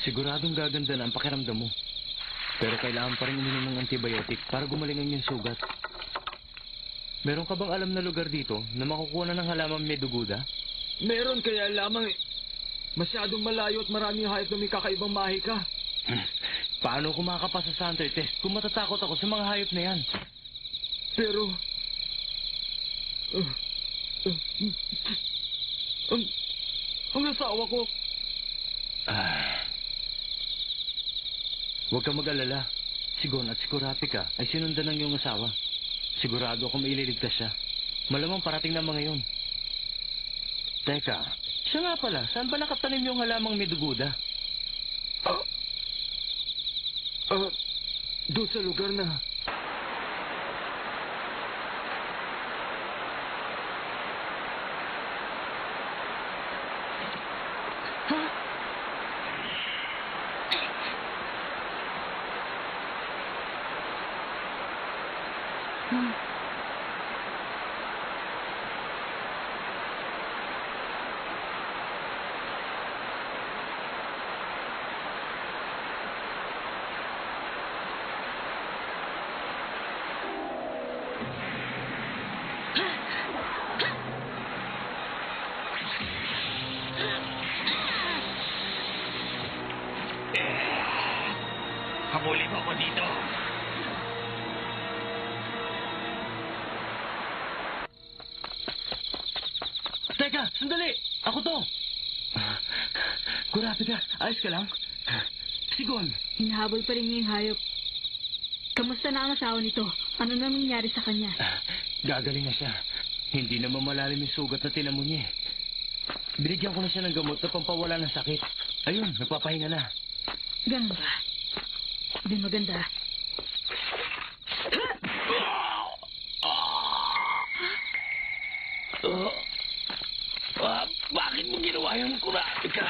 Siguradong gaganda na ang pakiramdam mo. Pero kailangan pa rin uminom ng antibiotic para gumaling ang iyong sugat. Meron ka bang alam na lugar dito na makukuha na ng halamang may duguda? Meron, kaya lamang masyadong malayo at maraming hayop na may kakaibang mahika. Paano ako makakapasa sa hunter test kung matatakot ako sa mga hayop na yan? Pero... ang asawa ko... Huwag kang mag-alala. Si Gon at si Kurapika ay sinundan ng iyong asawa. Sigurado akong maililigtas siya. Malamang parating na mga yun. Teka, siya nga pala, saan ba nakatanim yung halamang may duguda? Doon sa lugar na... Habulin mo ako dito. Teka, sandali! Ako to! Kurapika, ayos ka lang? Si Gon! Hinahabol pa rin niya yung hayop. Kamusta na ang asawa nito? Ano na nangyari sa kanya? Gagaling na siya. Hindi naman malalim yung sugat na tinamo niya. Binigyan ko na siya ng gamot na pampawala ng sakit. Ayun, nagpapahinga na. Ganun ba? Di maganda. Bakit mo ginawa yung Kurapika?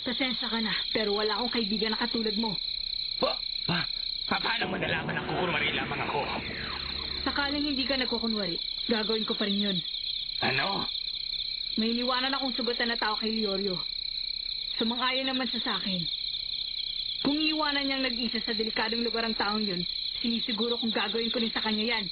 Pasensya ka na, pero wala akong kaibigan na katulad mo. Paano mo nalaman ang kukunwari lamang ako? Sakaling hindi ka nagkukunwari, gagawin ko pa rin yun. Ano? May iniwanan akong sugatan na tao kay Leorio. Sumang-ayon naman siya sa akin. Kung iiwanan niyang nag-isa sa delikadong lugar ang taong yun, sinisiguro kung gagawin ko rin sa kanya yan.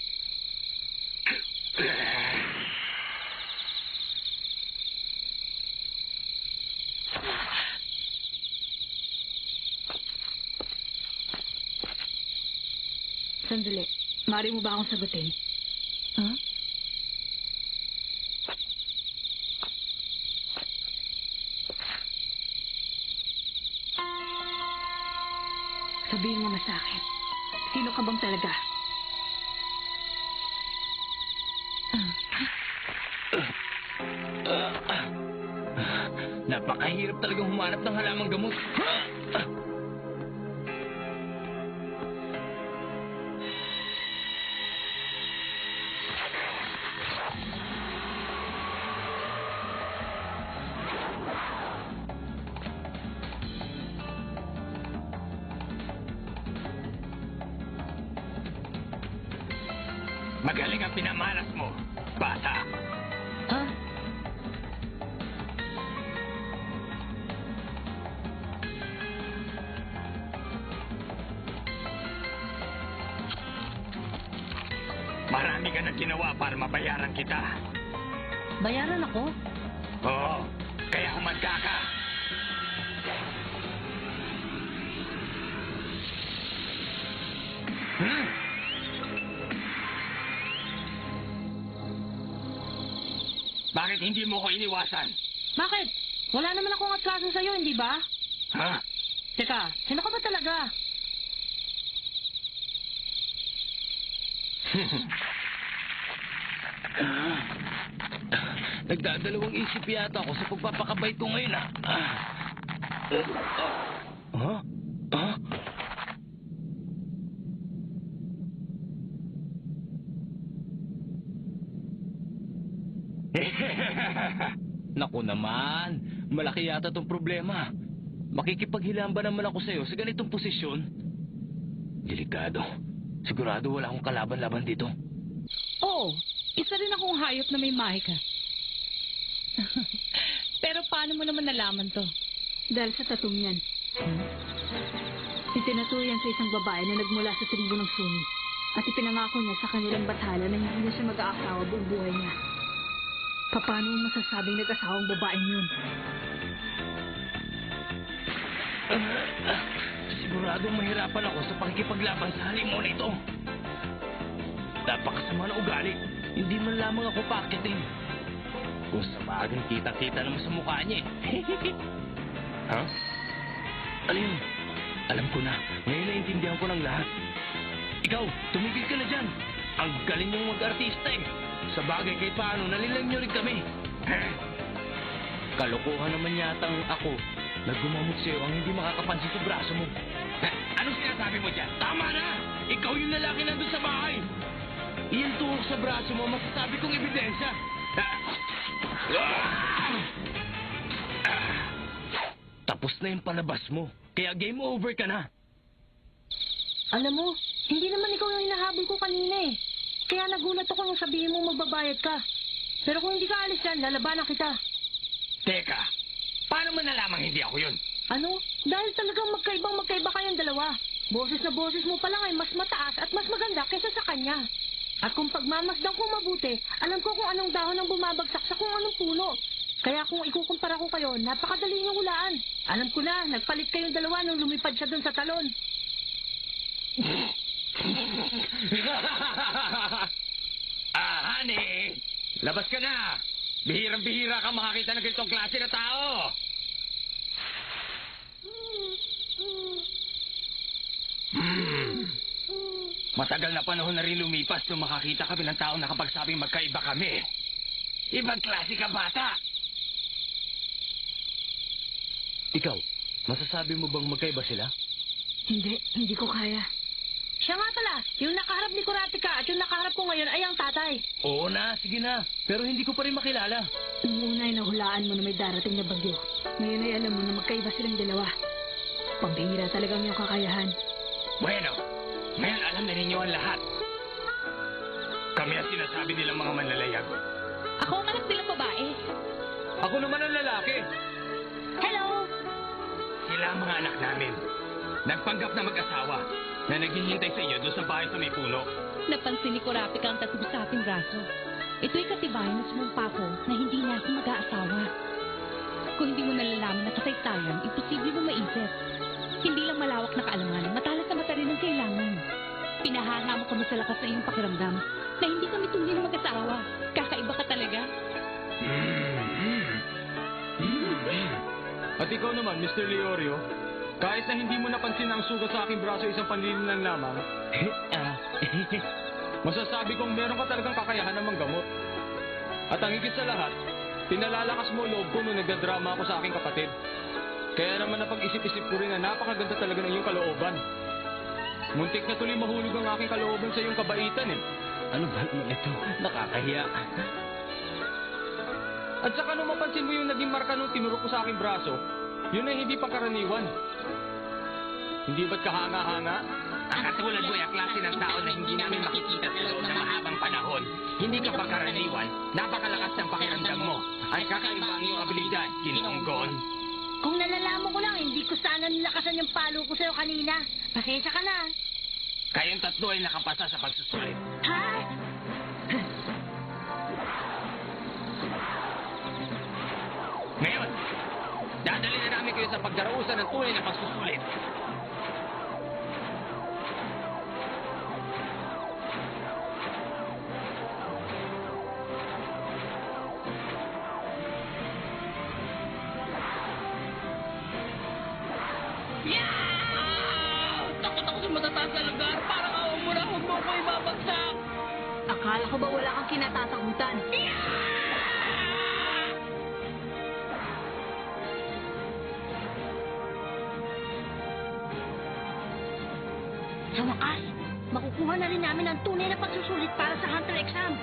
Sandali, maaari mo ba akong sagutin? Huh? Sabihin mo na sa akin, sino ka bang talaga? Napakahirap talagang humanap ng halamang gamot. Magaling ang pinamalas mo, bata. Ha? Marami ka na ginawa para mabayaran kita. Bayaran ako? Oo, kaya humanda ka. Bakit hindi mo ko iniwasan? Bakit? Wala naman akong atlasan sa'yo, hindi ba? Ha? Teka, sino ka ba talaga? Nagdadalawang isip yata ako sa pagpapakabait ko ngayon, ha? Huh? Huh? Naku naman, malaki yata tong problema. Makikipaghilam ba naman ako sa'yo sa ganitong posisyon? Delikado. Sigurado wala akong kalaban-laban dito. Oo, isa rin akong hayop na may mahika. Pero paano mo naman nalaman to? Dahil sa tatong yan, Itinatuyan sa isang babae na nagmula sa tribo ng Sumi at ipinangako niya sa kanilang bathala na hindi na siya mag-aasawa buong buhay niya. Paano mo masasabing nag-asawang babaeng yun? Siguradong mahirapan ako sa pakikipaglaban sa halimaw na ito. Napakasama na ugali. Hindi man lamang ako pakitin. Kung sa bagay, kita-kita naman sa mukha niya eh. Ha? Ano yun? Alam ko na. Ngayon naintindihan ko ng lahat. Ikaw, tumigil ka na dyan. Ang galing mong mag-artista eh. Sa bagay kahit paano, nalilang nyo rin kami. Kalokohan naman yata ang ako na gumamot sa'yo ang hindi makakapansin sa braso mo. Anong sinasabi mo dyan? Tama na! Ikaw yung lalaki nandun sa bahay! Iyan tuhok sa braso mo, masasabi kong ebidensya. Tapos na yung palabas mo, kaya game over ka na. Alam mo, hindi naman ikaw yung hinahabol ko kanina eh. Kaya nagulat ako nung sabihin mo magbabayad ka. Pero kung hindi ka alis yan, lalabanan kita. Teka, paano mo nalamang hindi ako yun? Ano? Dahil talagang magkaiba kayong dalawa. Boses na boses mo pa lang ay mas mataas at mas maganda kaysa sa kanya. At kung pagmamasdan ko mabuti, alam ko kung anong dahon ang bumabagsak sa kung anong puno. Kaya kung ikukumpara ko kayo, napakadali niyong hulaan. Alam ko na, nagpalit kayong dalawa nung lumipad siya dun sa talon. Honey! Labas ka na! Bihirang-bihira ka makakita ng ganitong klase na tao! Matagal na panahon na rin lumipas nung makakita kami ng tao na kapagsabing magkaiba kami. Ibang klase ka, bata! Ikaw, masasabi mo bang magkaiba sila? Hindi ko kaya. Siya nga pala, yung nakaharap ni Kurapika at yung nakaharap ko ngayon ay ang tatay. Oo na, sige na. Pero hindi ko pa rin makilala. Nung una ay nahulaan mo na may darating na bagyo. Ngayon ay alam mo na magkaiba silang dalawa. Pambihira talagang iyong kakayahan. Bueno, ngayon alam na ninyo ang lahat. Kami ang sinasabi nilang mga manlalayag. Ako ang anak nilang babae. Ako naman ang lalaki. Hello! Sila ang mga anak namin. Nagpanggap na mag-asawa na naghihintay sa inyo doon sa bahay sa may puno. Napansin ni Kurapika ang tattoo sa aking braso. Ito'y katibayan na sumumpa ko na hindi na ako mag-aasawa. Kung hindi mo nalalaman na kasaysayan, imposible mo maisip. Hindi lang malawak na kaalaman, matalas na mata rin ang kailangan. Pinahahamo ka mo sa lakas na iyong pakiramdam na hindi kami tunay na mag-asawa. Kakaiba ka talaga. At ikaw naman, Mr. Leorio, kahit na hindi mo napansin ang sugat sa aking braso isang panlilin lang lamang, masasabi kong meron ka talagang kakayahan ng manggamot. At ang higit sa lahat, pinalalakas mo loob ko nung nagdadrama ako sa aking kapatid. Kaya naman napag-isip-isip ko rin na napakaganda talaga ng iyong kalooban. Muntik na tuloy mahulog ang aking kalooban sa iyong kabaitan eh. Ano ba naman ito? Nakakahiya. At saka nung mapansin mo yung naging marka nung tinurok ko sa aking braso, yun ay hindi pangkaraniwan. Hindi ba't kahanga-hanga? Ang katulad mo ay ang klase ng tao na hindi namin makikita sa loob ng mahabang panahon. Hindi ka ba karaniwan? Napakalakas ng pakiramdam mo. Ay kakaiba ang iyong abilidad, Kinonggon. Kung nalalaman ko lang, hindi ko sana nilakasan yung palo ko sa'yo kanina. Pasensya ka na. Kayong tatlo ay nakapasa sa pagsusulit. Ha? Ngayon, dadali na namin kayo sa pagdarausan ng tunay na pagsusulit. Takot ako sa matataas na lugar. Parang awang mo na, huwag mo ako ibabagsak. Akala ko ba wala kang kinatatakutan? Sa wakas, makukuha na rin namin ang tunay na pagsusulit para sa Hunter exam.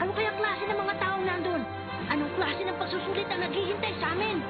Ano kaya klase ng mga taong nandun? Anong klase ng pagsusulit ang naghihintay sa amin?